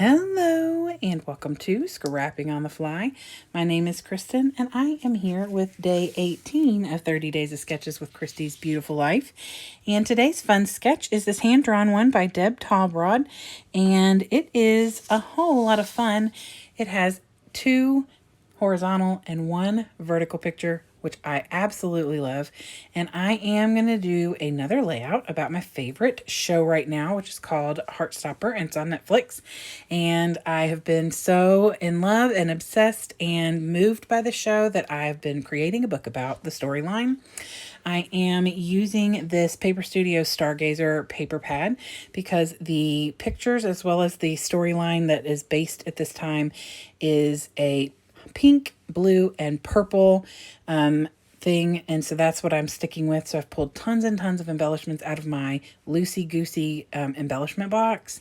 Hello and welcome to Scrapping on the Fly. My name is Kristen and I am here with day 18 of 30 Days of Sketches with Christy's Beautiful Life. And today's fun sketch is this hand-drawn one by Deb Tallbroad, and it is a whole lot of fun. It has 2 horizontal and 1 vertical picture, which I absolutely love. And I am going to do another layout about my favorite show right now, which is called Heartstopper, and it's on Netflix. And I have been so in love and obsessed and moved by the show that I've been creating a book about the storyline. I am using this Paper Studio Stargazer paper pad because the pictures as well as the storyline that is based at this time is a pink, blue, and purple thing, and so that's what I'm sticking with. So I've pulled tons and tons of embellishments out of my loosey-goosey embellishment box,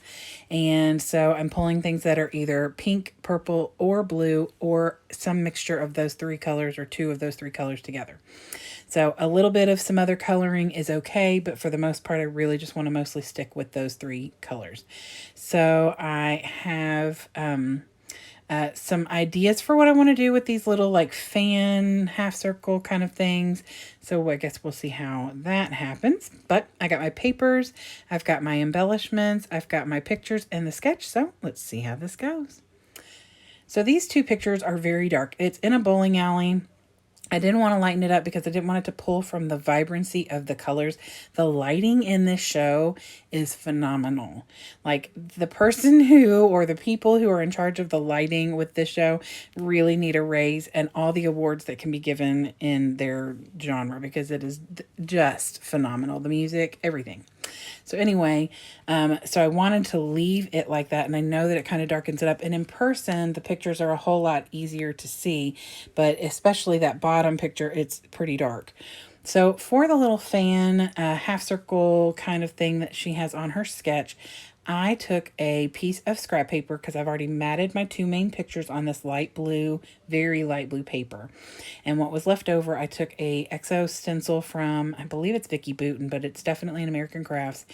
and so I'm pulling things that are either pink, purple, or blue, or some mixture of those 3 colors or 2 of those 3 colors together. So a little bit of some other coloring is okay, but for the most part I really just want to mostly stick with those 3 colors. So I have some ideas for what I want to do with these little like fan half circle kind of things. So I guess we'll see how that happens. But I got my papers, I've got my embellishments, I've got my pictures and the sketch. So let's see how this goes. So these 2 pictures are very dark. It's in a bowling alley. I didn't want to lighten it up because I didn't want it to pull from the vibrancy of the colors. The lighting in this show is phenomenal. Like the person who, or the people who are in charge of the lighting with this show really need a raise and all the awards that can be given in their genre because it is just phenomenal. The music, everything. So anyway, so I wanted to leave it like that, and I know that it kind of darkens it up, and in person the pictures are a whole lot easier to see, but especially that bottom picture, it's pretty dark. So for the little fan half circle kind of thing that she has on her sketch, I took a piece of scrap paper because I've already matted my 2 main pictures on this light blue, very light blue paper. And what was left over, I took a XO stencil from, I believe it's Vicky Booten, but it's definitely an American Crafts.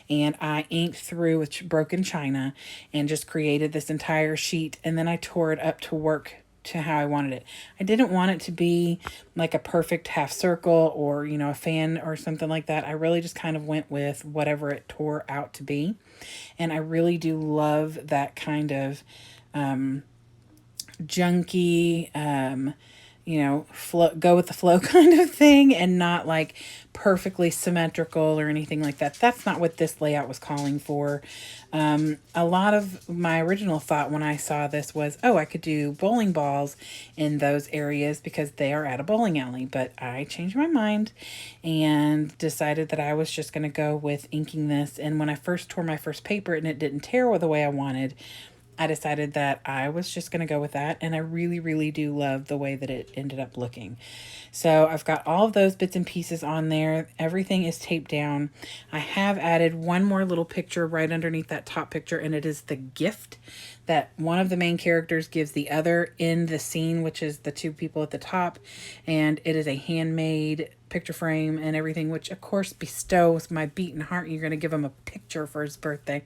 And I inked through with broken china and just created this entire sheet. And then I tore it up to work to how I wanted it. I didn't want it to be like a perfect half circle or, you know, a fan or something like that. I really just kind of went with whatever it tore out to be. And I really do love that kind of junky, go with the flow kind of thing, and not like perfectly symmetrical or anything like that. That's not what this layout was calling for. A lot of my original thought when I saw this was, oh, I could do bowling balls in those areas because they are at a bowling alley, but I changed my mind and decided that I was just going to go with inking this. And when I first tore my first paper and it didn't tear the way I wanted, I decided that I was just going to go with that, and I really, really do love the way that it ended up looking. So I've got all of those bits and pieces on there. Everything is taped down. I have added one more little picture right underneath that top picture, and it is the gift that one of the main characters gives the other in the scene, which is the 2 people at the top, and it is a handmade picture frame and everything, which of course bestows my beating heart. You're going to give him a picture for his birthday.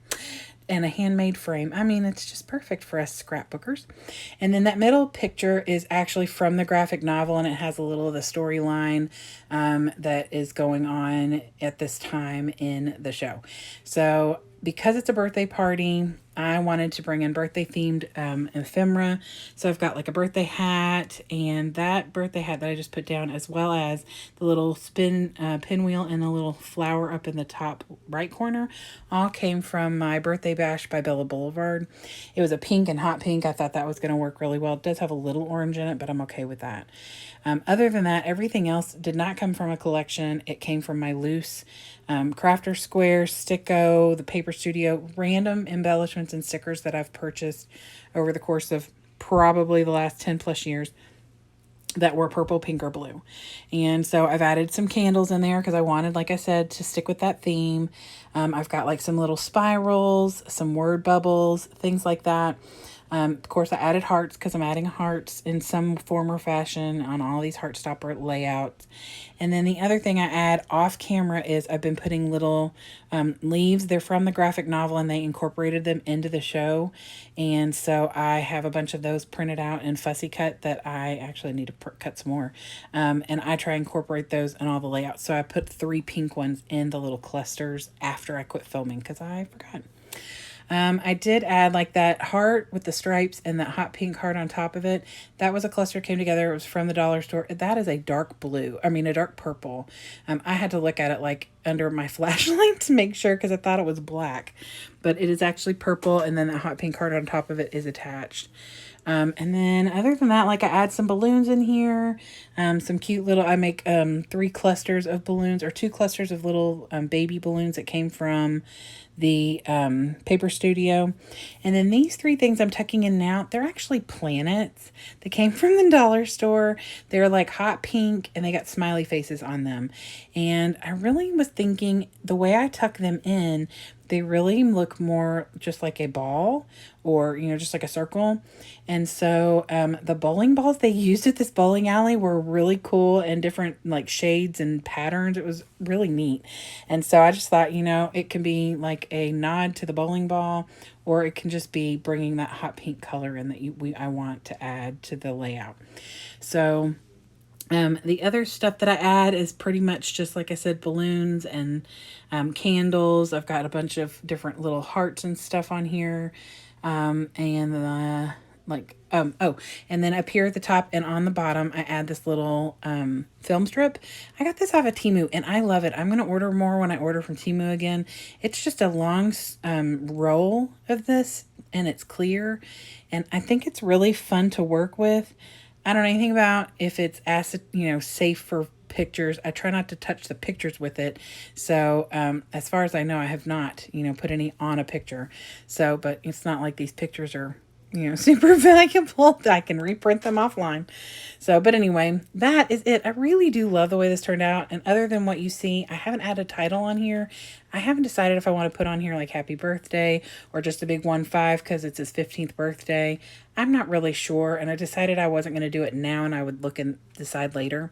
And a handmade frame. I mean, it's just perfect for us scrapbookers. And then that middle picture is actually from the graphic novel, and it has a little of the storyline that is going on at this time in the show. So because it's a birthday party, I wanted to bring in birthday themed ephemera. So I've got like a birthday hat, and that birthday hat that I just put down, as well as the little pinwheel and the little flower up in the top right corner, all came from my birthday bash by Bella Boulevard. It was a pink and hot pink. I thought that was going to work really well. It does have a little orange in it, but I'm okay with that. Other than that, everything else did not come from a collection. It came from my loose crafter square, Sticko, the Paper Studio, random embellishments and stickers that I've purchased over the course of probably the last 10 plus years that were purple, pink, or blue. And so I've added some candles in there because I wanted, like I said, to stick with that theme. I've got like some little spirals, some word bubbles, things like that. Of course, I added hearts because I'm adding hearts in some form or fashion on all these Heartstopper layouts. And then the other thing I add off camera is I've been putting little leaves. They're from the graphic novel and they incorporated them into the show. And so I have a bunch of those printed out in fussy cut that I actually need to cut some more. And I try and incorporate those in all the layouts. So I put 3 pink ones in the little clusters after I quit filming because I forgot. I did add like that heart with the stripes and that hot pink heart on top of it. That was a cluster came together. It was from the dollar store. That is a dark blue. I mean, a dark purple. I had to look at it like under my flashlight to make sure because I thought it was black. But it is actually purple, and then that hot pink heart on top of it is attached. And then other than that, like I add some balloons in here, some cute little, I make 3 clusters of balloons or 2 clusters of little baby balloons that came from the paper studio. And then these 3 things I'm tucking in now, they're actually planets that came from the dollar store. They're like hot pink and they got smiley faces on them. And I really was thinking the way I tuck them in, they really look more just like a ball or, you know, just like a circle. And so the bowling balls they used at this bowling alley were really cool and different like shades and patterns. It was really neat. And so I just thought, you know, it can be like a nod to the bowling ball, or it can just be bringing that hot pink color in that I want to add to the layout. So the other stuff that I add is pretty much just, like I said, balloons and candles. I've got a bunch of different little hearts and stuff on here. And and then up here at the top and on the bottom, I add this little film strip. I got this off of Temu and I love it. I'm going to order more when I order from Temu again. It's just a long roll of this and it's clear. And I think it's really fun to work with. I don't know anything about if it's acid, safe for pictures. I try not to touch the pictures with it. So as far as I know, I have not, put any on a picture. So, but it's not like these pictures are, super valuable. I can reprint them offline. So, but anyway, that is it. I really do love the way this turned out. And other than what you see, I haven't added a title on here. I haven't decided if I want to put on here like happy birthday or just a big 1-5 because it's his 15th birthday. I'm not really sure. And I decided I wasn't going to do it now and I would look and decide later.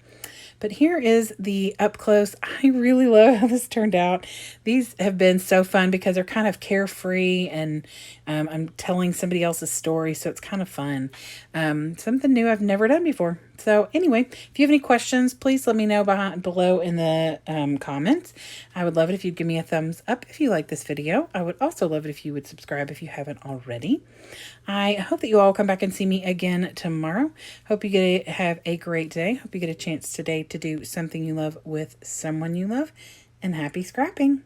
But here is the up close. I really love how this turned out. These have been so fun because they're kind of carefree and I'm telling somebody else's story. So it's kind of fun. Something new I've never done before. So anyway, if you have any questions, please let me know below in the comments. I would love it if you'd give me a thumbs up if you like this video. I would also love it if you would subscribe if you haven't already. I hope that you all come back and see me again tomorrow. Hope you have a great day. Hope you get a chance today to do something you love with someone you love. And happy scrapping.